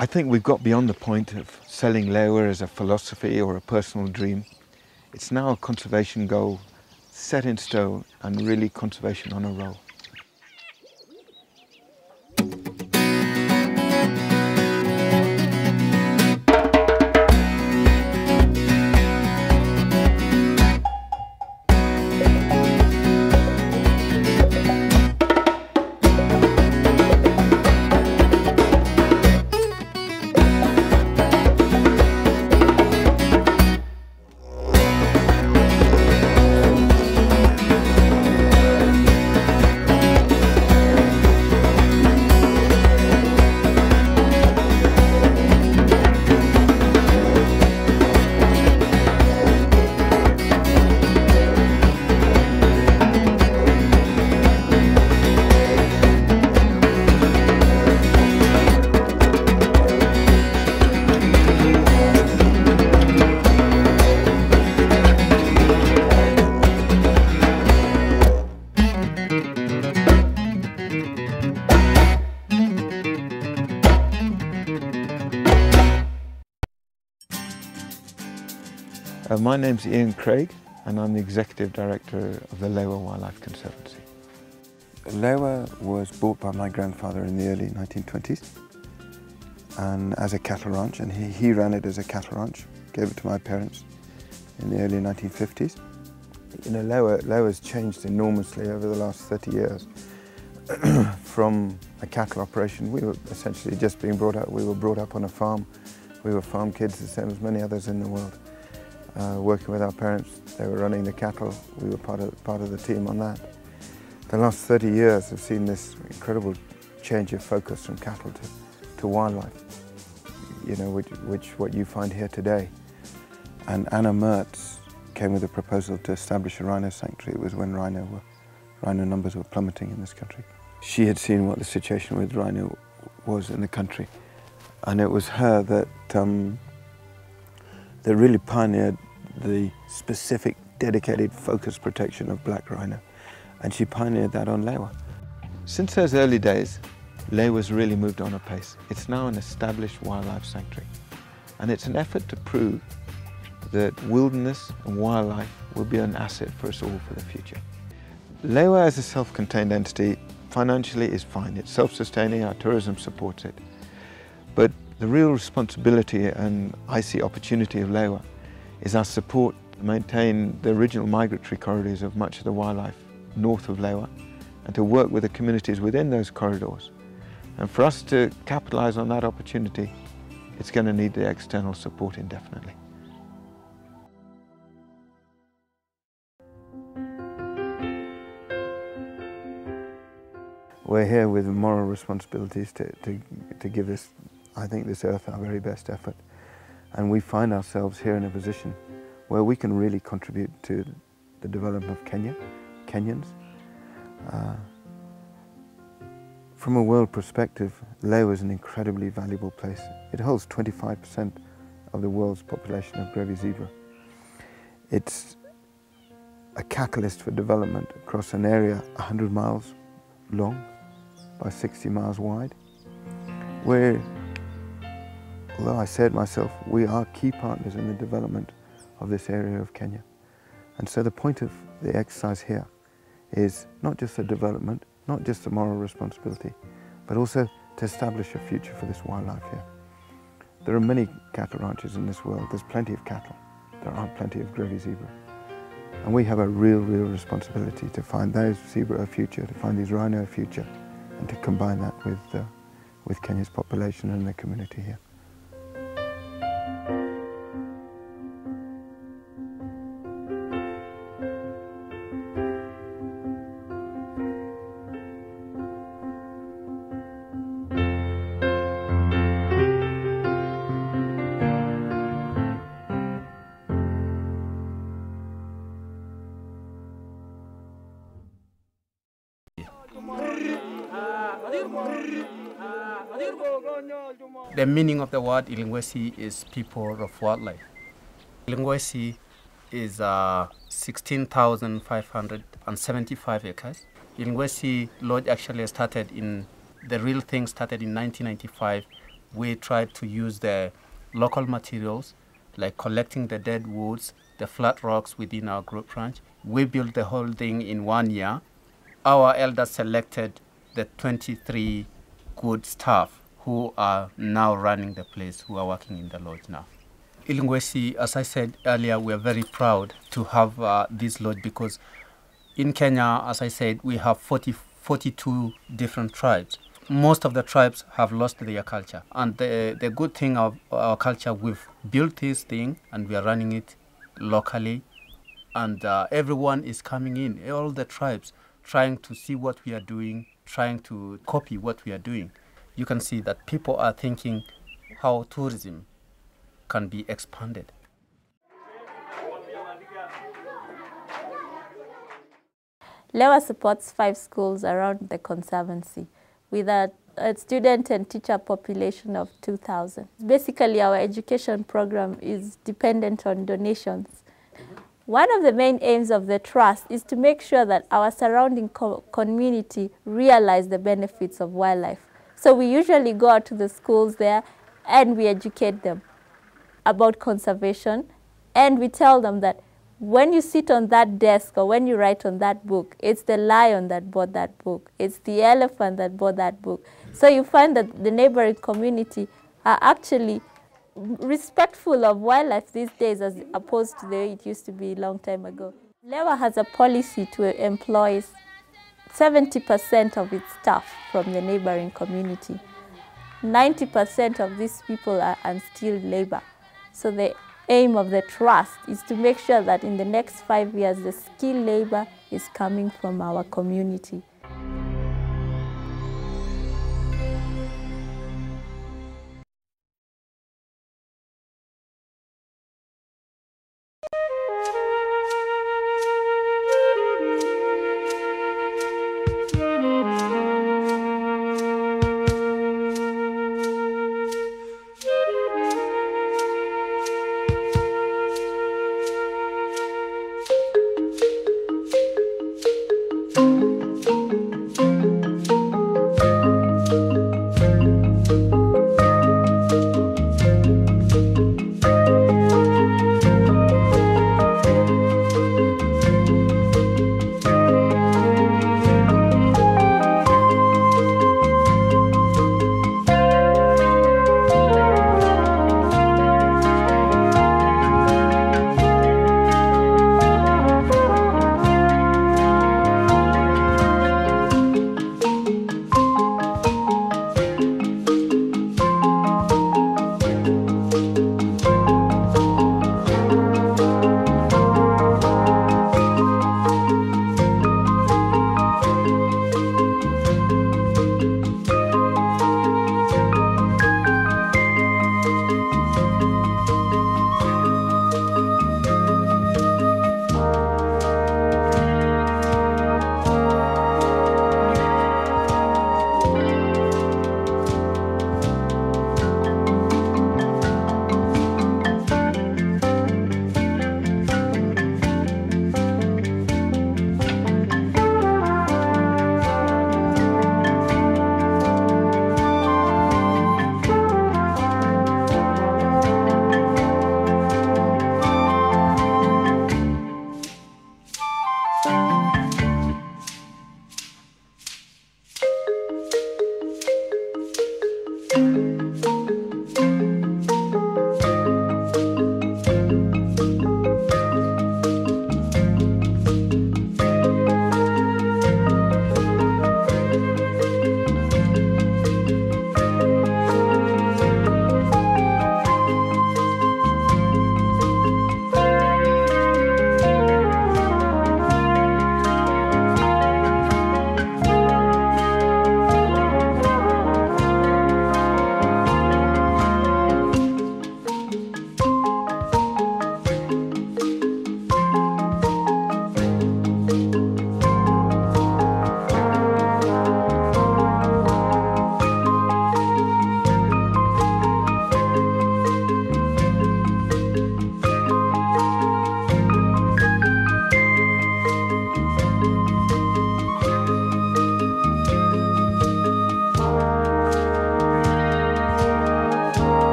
I think we've got beyond the point of selling Lewa as a philosophy or a personal dream. It's now a conservation goal set in stone and really conservation on a roll. My name's Ian Craig and I'm the Executive Director of the Lewa Wildlife Conservancy. Lewa was bought by my grandfather in the early 1920s and as a cattle ranch, and he ran it as a cattle ranch, gave it to my parents in the early 1950s. You know, Lewa's changed enormously over the last 30 years. From a cattle operation, we were essentially just being brought up. We were brought up on a farm. We were farm kids, the same as many others in the world. Working with our parents, they were running the cattle. We were part of the team on that. The last 30 years have seen this incredible change of focus from cattle to wildlife. You know, what you find here today. And Anna Mertz came with a proposal to establish a rhino sanctuary. It was when rhino numbers were plummeting in this country. She had seen what the situation with rhino was in the country, and it was her that really pioneered the specific, dedicated, focused protection of black rhino, and she pioneered that on Lewa. Since those early days, Lewa's really moved on apace. It's now an established wildlife sanctuary, and it's an effort to prove that wilderness and wildlife will be an asset for us all for the future. Lewa as a self-contained entity financially is fine. It's self-sustaining, our tourism supports it. But the real responsibility and I see opportunity of Lewa is our support to maintain the original migratory corridors of much of the wildlife north of Lewa and to work with the communities within those corridors. And for us to capitalise on that opportunity, it's going to need the external support indefinitely. We're here with moral responsibilities to give this, I think, this earth our very best effort. And we find ourselves here in a position where we can really contribute to the development of Kenyans. From a world perspective, Lewa is an incredibly valuable place. It holds 25% of the world's population of Grevy's zebra. It's a catalyst for development across an area 100 miles long by 60 miles wide. Although I say it myself, we are key partners in the development of this area of Kenya. And so the point of the exercise here is not just the development, not just the moral responsibility, but also to establish a future for this wildlife here. There are many cattle ranches in this world. There's plenty of cattle. There aren't plenty of Grevy zebra. And we have a real responsibility to find those zebra a future, to find these rhino a future, and to combine that with Kenya's population and the community here. The meaning of the word Ilingwesi is people of wildlife. Ilingwesi is 16,575 acres. Ilingwesi Lodge actually started in, the real thing started in 1995 We tried to use the local materials, like collecting the dead woods, the flat rocks within our group ranch. We built the whole thing in 1 year. Our elders selected the 23 good staff who are now running the place, who are working in the lodge now. Ilungwesi, as I said earlier, we are very proud to have this lodge because in Kenya, as I said, we have 42 different tribes. Most of the tribes have lost their culture. And the good thing of our culture, we've built this thing and we are running it locally. And everyone is coming in, all the tribes, trying to see what we are doing, trying to copy what we are doing. You can see that people are thinking how tourism can be expanded. Lewa supports 5 schools around the Conservancy with a student and teacher population of 2,000. Basically, our education program is dependent on donations. One of the main aims of the trust is to make sure that our surrounding community realize the benefits of wildlife. So we usually go out to the schools there and we educate them about conservation, and we tell them that when you sit on that desk or when you write on that book, it's the lion that bought that book, it's the elephant that bought that book. So you find that the neighboring community are actually respectful of wildlife these days as opposed to the way it used to be a long time ago. Lewa has a policy to employ 70% of its staff from the neighboring community. 90% of these people are unskilled labor. So the aim of the trust is to make sure that in the next 5 years, the skilled labor is coming from our community.